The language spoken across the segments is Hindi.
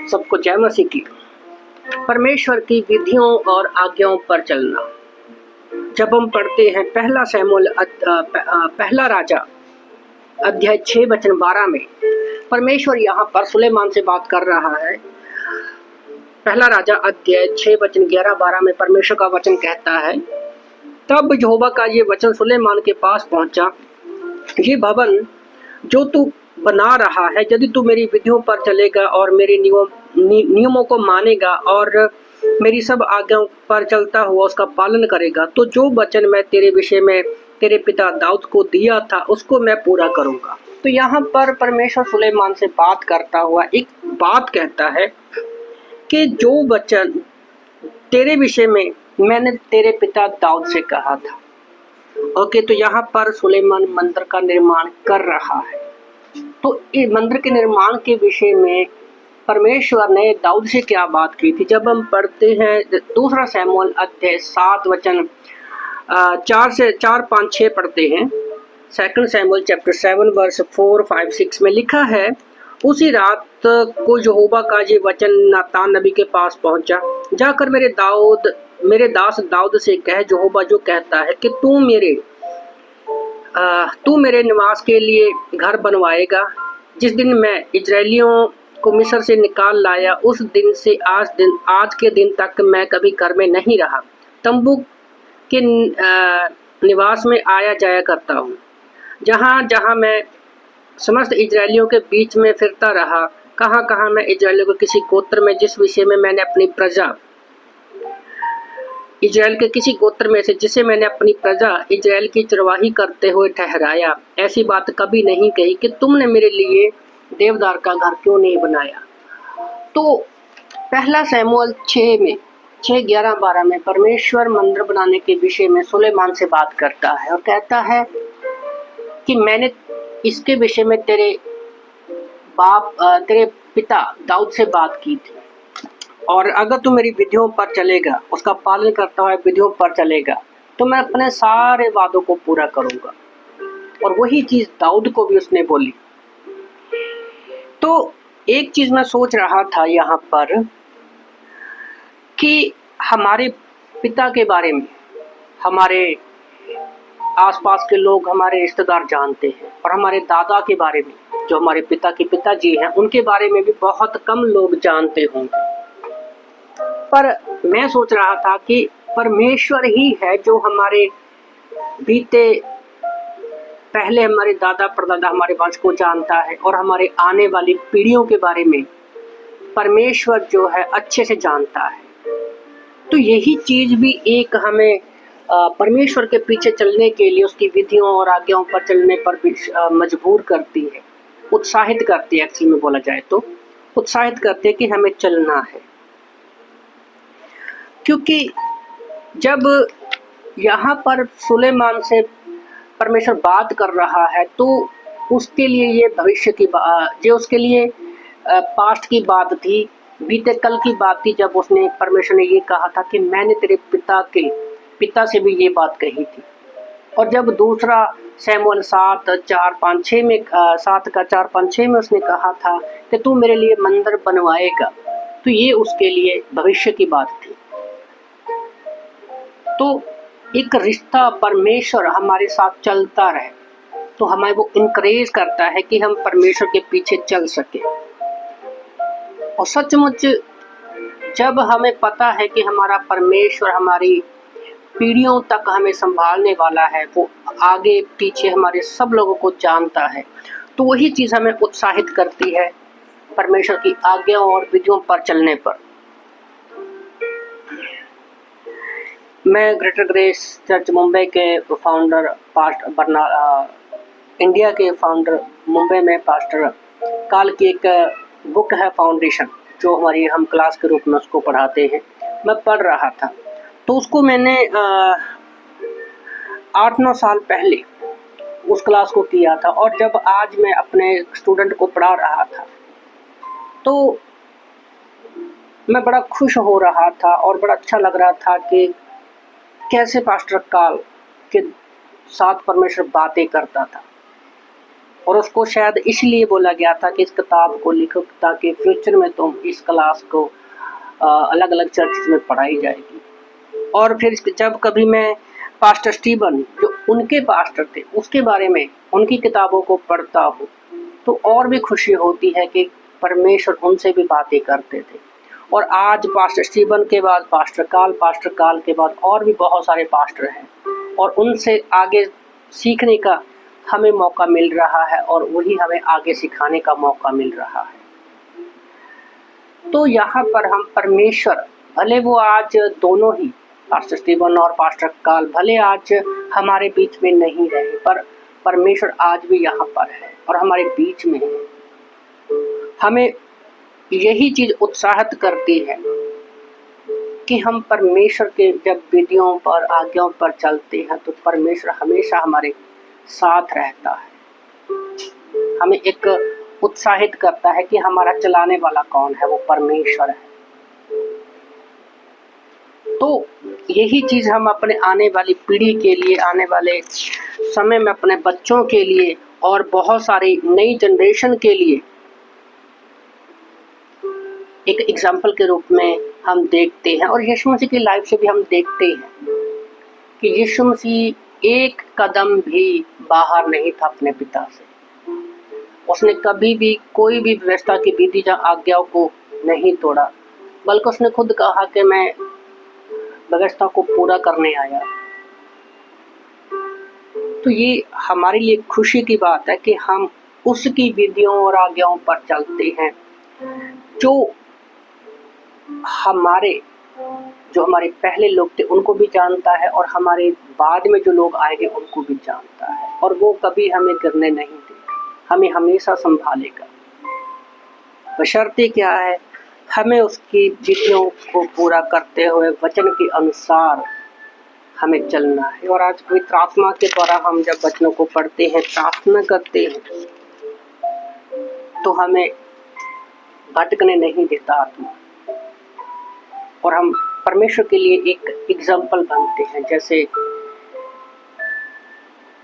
सबको जय मसीह की। परमेश्वर की विधियों और आज्ञाओं पर चलना। जब हम पढ़ते हैं पहला राजा अध्याय 6 वचन 12 में परमेश्वर यहाँ पर सुलेमान से बात कर रहा है। पहला राजा अध्याय 6 वचन 11-12 में परमेश्वर का वचन कहता है, तब यहोवा का ये वचन सुलेमान के पास पहुंचा, ये भवन जो तू बना रहा है, यदि तू मेरी विधियों पर चलेगा और मेरे नियमों को मानेगा और मेरी सब आज्ञाओं पर चलता हुआ उसका पालन करेगा, तो जो वचन मैं तेरे विषय में तेरे पिता दाऊद को दिया था उसको मैं पूरा करूंगा। तो यहाँ पर परमेश्वर सुलेमान से बात करता हुआ एक बात कहता है कि जो वचन तेरे विषय में मैंने तेरे पिता दाऊद से कहा था। ओके, तो यहाँ पर सुलेमान मंदिर का निर्माण कर रहा है। तो इस मंदिर के निर्माण के विषय में परमेश्वर ने दाऊद से क्या बात की थी। जब हम पढ़ते हैं दूसरा शमूएल अध्याय 7 वचन 4-5-6 पढ़ते हैं। सेकंड शमूएल चैप्टर 7 वर्स 4-5-6 में लिखा है, उसी रात को यहोवा का ये वचन नातान नबी के पास पहुंचा, जाकर मेरे दास दाऊद से कह, यहोवा जो कहता है कि तू मेरे निवास के लिए घर बनवाएगा। जिस दिन मैं इजरायलियों को मिस्र से निकाल लाया उस दिन से आज के दिन तक मैं कभी घर में नहीं रहा, तंबू के निवास में आया जाया करता हूँ। जहाँ जहाँ मैं समस्त इजरायलियों के बीच में फिरता रहा, कहाँ कहाँ मैं इजरायलियों को किसी गोत्र में जिस विषय में मैंने अपनी प्रजा इजराइल के किसी गोत्र में से जिसे मैंने अपनी प्रजा इजराइल की चरवाही करते हुए ठहराया, ऐसी बात कभी नहीं कही कि तुमने मेरे लिए देवदार का घर क्यों नहीं बनाया। तो पहला शमूएल 6:11-12 में परमेश्वर मंदिर बनाने के विषय में सुलेमान से बात करता है और कहता है कि मैंने इसके विषय में तेरे पिता दाऊद से बात की थी, और अगर तू मेरी विधियों पर चलेगा, उसका पालन करता हुआ विधियों पर चलेगा, तो मैं अपने सारे वादों को पूरा करूंगा। और वही चीज दाऊद को भी उसने बोली। तो एक चीज मैं सोच रहा था यहाँ पर कि हमारे पिता के बारे में हमारे आसपास के लोग, हमारे रिश्तेदार जानते हैं, और हमारे दादा के बारे में, जो हमारे पिता के पिताजी हैं, उनके बारे में भी बहुत कम लोग जानते होंगे। पर मैं सोच रहा था कि परमेश्वर ही है जो हमारे पहले हमारे दादा परदादा हमारे वंश को जानता है, और हमारे आने वाली पीढ़ियों के बारे में परमेश्वर जो है अच्छे से जानता है। तो यही चीज भी एक हमें परमेश्वर के पीछे चलने के लिए, उसकी विधियों और आज्ञाओं पर चलने पर भी मजबूर करती है, उत्साहित करती है। एक्चुअली में बोला जाए तो उत्साहित करती है कि हमें चलना है। क्योंकि जब यहाँ पर सुलेमान से परमेश्वर बात कर रहा है, तो उसके लिए ये भविष्य की जो उसके लिए पास्ट की बात थी, बीते कल की बात थी, जब उसने परमेश्वर ने ये कहा था कि मैंने तेरे पिता से भी ये बात कही थी। और जब दूसरा शमूएल 7:4-5-6 में 7:4-5-6 में उसने कहा था कि तू मेरे लिए मंदिर बनवाएगा, तो ये उसके लिए भविष्य की बात थी। तो एक रिश्ता परमेश्वर हमारे साथ चलता रहे, तो हमें वो इनकरेज करता है कि हम परमेश्वर के पीछे चल सके। और सचमुच जब हमें पता है कि हमारा परमेश्वर हमारी पीढ़ियों तक हमें संभालने वाला है, वो आगे पीछे हमारे सब लोगों को जानता है, तो वही चीज़ हमें उत्साहित करती है परमेश्वर की आज्ञाओं और विधियों पर चलने पर। मैं ग्रेटर ग्रेस चर्च मुंबई के फाउंडर इंडिया के फाउंडर मुंबई में पास्टर काल की एक बुक है फाउंडेशन, जो हम क्लास के रूप में उसको पढ़ाते हैं, मैं पढ़ रहा था। तो उसको मैंने 8-9 साल पहले उस क्लास को किया था, और जब आज मैं अपने स्टूडेंट को पढ़ा रहा था तो मैं बड़ा खुश हो रहा था और बड़ा अच्छा लग रहा था कि कैसे पास्टर काल के साथ परमेश्वर बातें करता था। और उसको शायद इसलिए बोला गया था कि इस किताब को लिखो ताकि फ्यूचर में तुम इस क्लास को अलग अलग चर्च में पढ़ाई जाएगी। और फिर जब कभी मैं पास्टर स्टीवन जो उनके पास्टर थे उसके बारे में उनकी किताबों को पढ़ता हूँ तो और भी खुशी होती है कि परमेश्वर उनसे भी बातें करते थे। और आज पास्टर स्टीवन के बाद पास्टर काल के बाद और भी बहुत सारे पास्टर हैं और उनसे आगे सीखने का हमें मौका मिल रहा है और वही हमें आगे सिखाने का मौका मिल रहा है। तो यहाँ पर हम परमेश्वर, भले वो आज दोनों ही पास्टर स्टीवन और पास्टर काल भले आज हमारे बीच में नहीं रहे, पर परमेश्वर आज भी यहाँ पर है और हमारे बीच में है। हमें यही चीज उत्साहित करती है कि हम परमेश्वर के जब विधियों पर आज्ञाओं पर चलते हैं तो परमेश्वर हमेशा हमारे साथ रहता है। हमें एक उत्साहित करता है कि हमारा चलाने वाला कौन है, वो परमेश्वर है। तो यही चीज हम अपने आने वाली पीढ़ी के लिए, आने वाले समय में अपने बच्चों के लिए और बहुत सारी नई जनरेशन के लिए एक एग्जाम्पल के रूप में हम देखते हैं। और यीशु मसीह की लाइफ से भी हम देखते हैं कि यीशु मसीह एक कदम भी बाहर नहीं था अपने पिता से। उसने कभी भी कोई भी व्यवस्था की विधि या आज्ञाओं को नहीं तोड़ा, बल्कि उसने खुद कहा कि मैं व्यवस्था को पूरा करने आया। तो ये हमारे लिए खुशी की बात है कि हम उसकी विधियों और आज्ञाओं पर चलते हैं जो हमारे पहले लोग थे उनको भी जानता है और हमारे बाद में जो लोग आएंगे उनको भी जानता है। और वो कभी हमें गिरने नहीं देगा, हमें हमेशा संभालेगा। बशर्ते क्या है, हमें उसकी विधियों को पूरा करते हुए वचन के अनुसार हमें चलना है। और आज पवित्र आत्मा के द्वारा हम जब वचनों को पढ़ते हैं, प्रार्थना करते हैं, तो हमें भटकने नहीं देता आत्मा और हम परमेश्वर के लिए एक एग्जाम्पल बनते हैं। जैसे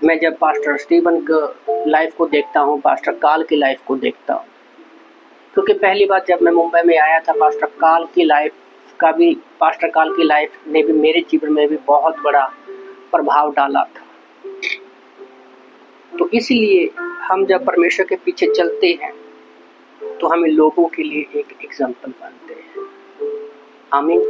मैं जब पास्टर स्टीवन की लाइफ को देखता हूँ, पास्टर काल की लाइफ को देखता हूँ, क्योंकि पहली बार जब मैं मुंबई में आया था पास्टर काल की लाइफ ने भी मेरे जीवन में भी बहुत बड़ा प्रभाव डाला था। तो इसलिए हम जब परमेश्वर के पीछे चलते हैं तो हमें लोगों के लिए एक एग्जाम्पल बनते हैं। आमीन।